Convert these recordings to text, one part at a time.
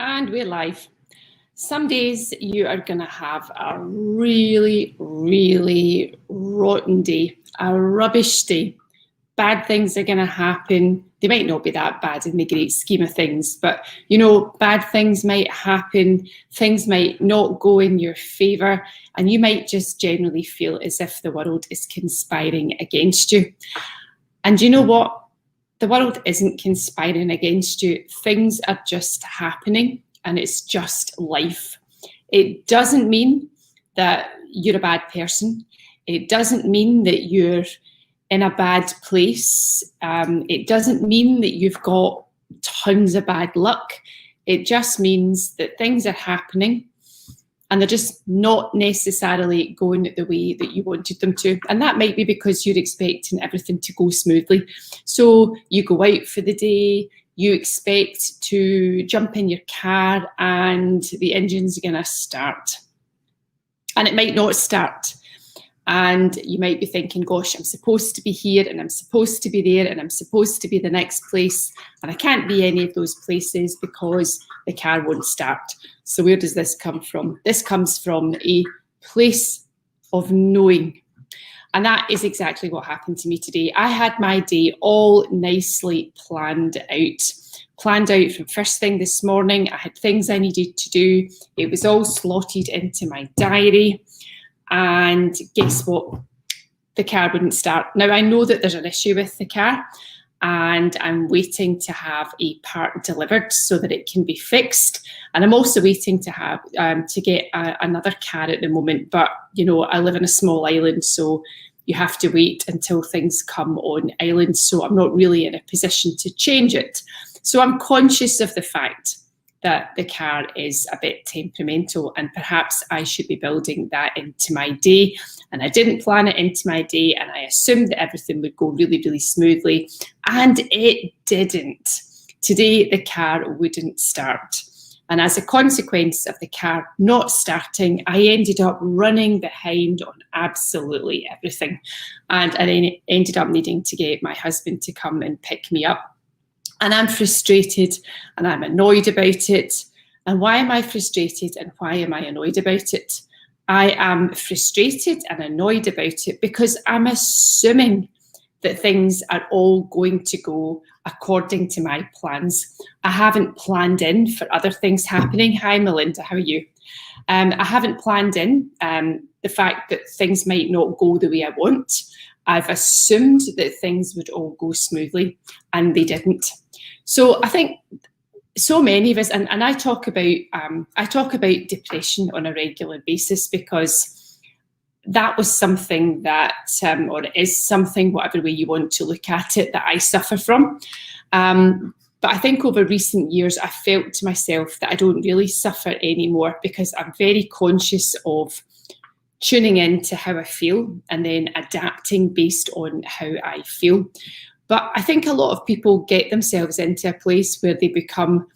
And we're live. Some days you are going to have a really, really rotten day, a rubbish day. Bad things are going to happen. They might not be that bad in the great scheme of things, but you know, bad things might happen. Things might not go in your favour, and you might just generally feel as if the world is conspiring against you. And you know what? The world isn't conspiring against you. Things are just happening, and it's just life. It doesn't mean that you're a bad person. It doesn't mean that you're in a bad place. It doesn't mean that you've got tons of bad luck. It just means that things are happening and they're just not necessarily going the way that you wanted them to. And that might be because you're expecting everything to go smoothly. So you go out for the day, you expect to jump in your car and the engine's going to start. And it might not start. And you might be thinking, gosh, I'm supposed to be here and I'm supposed to be there and I'm supposed to be the next place. And I can't be any of those places because the car won't start. So where does this come from? This comes from a place of knowing. And that is exactly what happened to me today. I had my day all nicely planned out from first thing this morning. I had things I needed to do. It was all slotted into my diary. And guess what? The car wouldn't start. Now, I know that there's an issue with the car and I'm waiting to have a part delivered so that it can be fixed. And I'm also waiting to have to get another car at the moment. But, you know, I live in a small island, so you have to wait until things come on island. So I'm not really in a position to change it. So I'm conscious of the fact that the car is a bit temperamental and perhaps I should be building that into my day. And I didn't plan it into my day and I assumed that everything would go really, really smoothly. And it didn't. Today, the car wouldn't start. And as a consequence of the car not starting, I ended up running behind on absolutely everything. And I then ended up needing to get my husband to come and pick me up. And I'm frustrated and I'm annoyed about it. And why am I frustrated and why am I annoyed about it? I am frustrated and annoyed about it because I'm assuming that things are all going to go according to my plans. I haven't planned in for other things happening. Hi, Melinda, how are you? I haven't planned in the fact that things might not go the way I want. I've assumed that things would all go smoothly and they didn't. So I think so many of us, and I talk about depression on a regular basis because that was something that, or it is something, whatever way you want to look at it, that I suffer from. But I think over recent years, I felt to myself that I don't really suffer anymore because I'm very conscious of tuning in to how I feel and then adapting based on how I feel. But I think a lot of people get themselves into a place where they become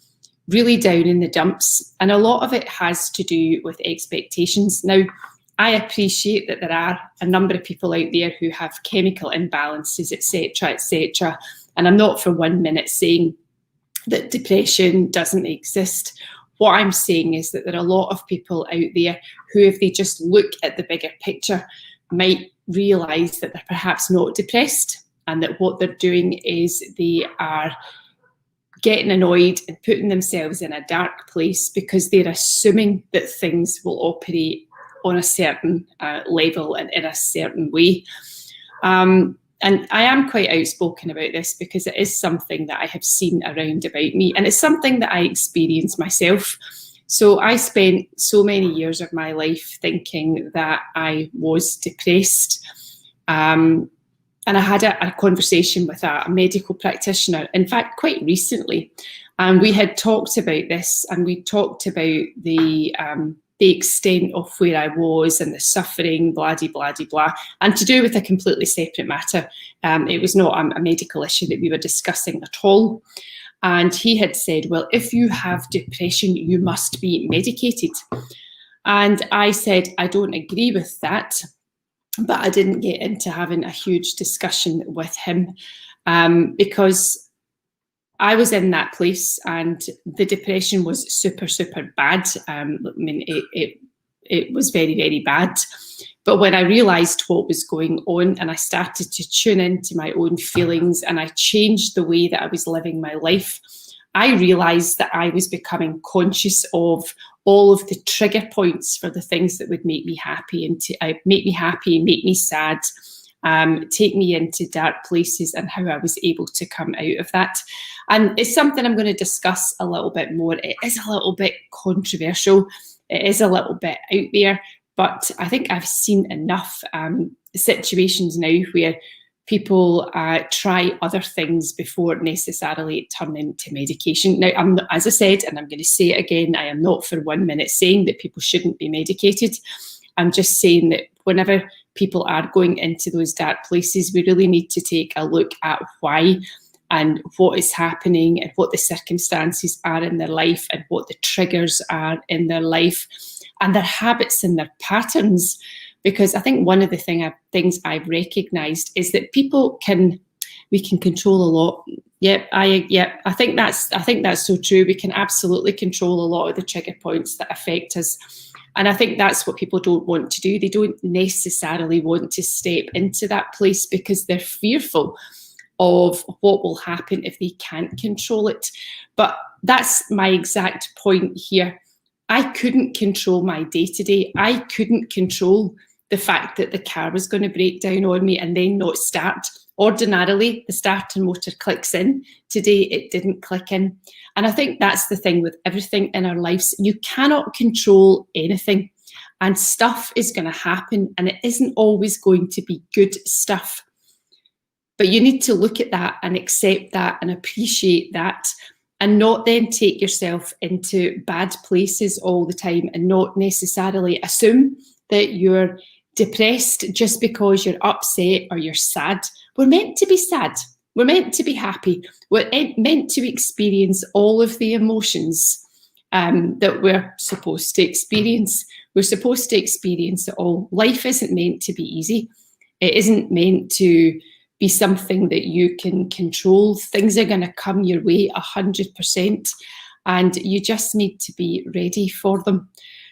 really down in the dumps. And a lot of it has to do with expectations. Now, I appreciate that there are a number of people out there who have chemical imbalances, etc., etc. And I'm not for 1 minute saying that depression doesn't exist. What I'm saying is that there are a lot of people out there who, if they just look at the bigger picture, might realise that they're perhaps not depressed and that what they're doing is they are getting annoyed and putting themselves in a dark place because they're assuming that things will operate on a certain level and in a certain way. And I am quite outspoken about this because it is something that I have seen around about me and it's something that I experience myself. So I spent so many years of my life thinking that I was depressed. And I had a conversation with a medical practitioner, in fact, quite recently. And we had talked about this and we talked about the extent of where I was and the suffering, blah, de, blah, de, blah, and to do with a completely separate matter. It was not a medical issue that we were discussing at all. And he had said, well, if you have depression, you must be medicated. And I said, I don't agree with that. But I didn't get into having a huge discussion with him because I was in that place, and the depression was super, super bad. I mean, it was very, very bad. But when I realised what was going on, and I started to tune into my own feelings, and I changed the way that I was living my life, I realised that I was becoming conscious of all of the trigger points for the things that would make me happy, and make me happy, make me sad, take me into dark places, and how I was able to come out of that. And it's something I'm going to discuss a little bit more. It is a little bit controversial. It is a little bit out there, but I think I've seen enough situations now where people try other things before necessarily turning to medication. Now, as I said, and I'm going to say it again, I am not for 1 minute saying that people shouldn't be medicated. I'm just saying that whenever people are going into those dark places, we really need to take a look at why and what is happening and what the circumstances are in their life and what the triggers are in their life and their habits and their patterns. Because I think one of the things I've recognised is that we can control a lot. I think that's so true. We can absolutely control a lot of the trigger points that affect us. And I think that's what people don't want to do. They don't necessarily want to step into that place because they're fearful of what will happen if they can't control it. But that's my exact point here. I couldn't control my day-to-day. I couldn't control the fact that the car was going to break down on me and then not start. Ordinarily, the starter motor clicks in. Today, it didn't click in. And I think that's the thing with everything in our lives. You cannot control anything, and stuff is going to happen, and it isn't always going to be good stuff. But you need to look at that and accept that and appreciate that, and not then take yourself into bad places all the time and not necessarily assume that you're depressed just because you're upset or you're sad. We're meant to be sad. We're meant to be happy. We're meant to experience all of the emotions that we're supposed to experience. We're supposed to experience it all. Life isn't meant to be easy. It isn't meant to be something that you can control. Things are going to come your way 100%, and you just need to be ready for them.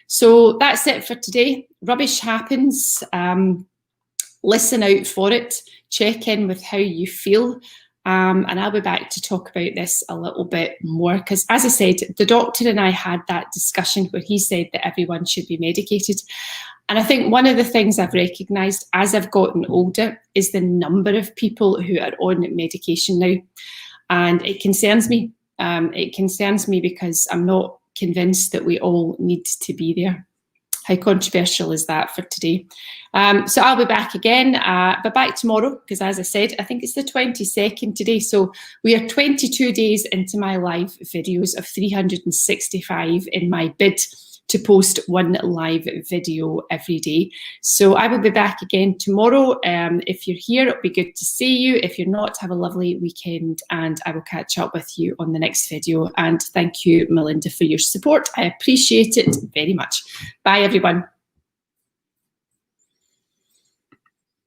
So that's it for today. Rubbish happens. Listen out for it. Check in with how you feel. And I'll be back to talk about this a little bit more, because as I said, the doctor and I had that discussion where he said that everyone should be medicated. And I think one of the things I've recognised as I've gotten older is the number of people who are on medication now. And it concerns me. It concerns me because I'm not convinced that we all need to be there. How controversial is that for today? So I'll be back again, but back tomorrow, because as I said, I think it's the 22nd today. So we are 22 days into my live videos of 365 in my bid to post one live video every day. So I will be back again tomorrow. If you're here, it'll be good to see you. If you're not, have a lovely weekend, and I will catch up with you on the next video. And thank you, Melinda, for your support. I appreciate it very much. Bye, everyone.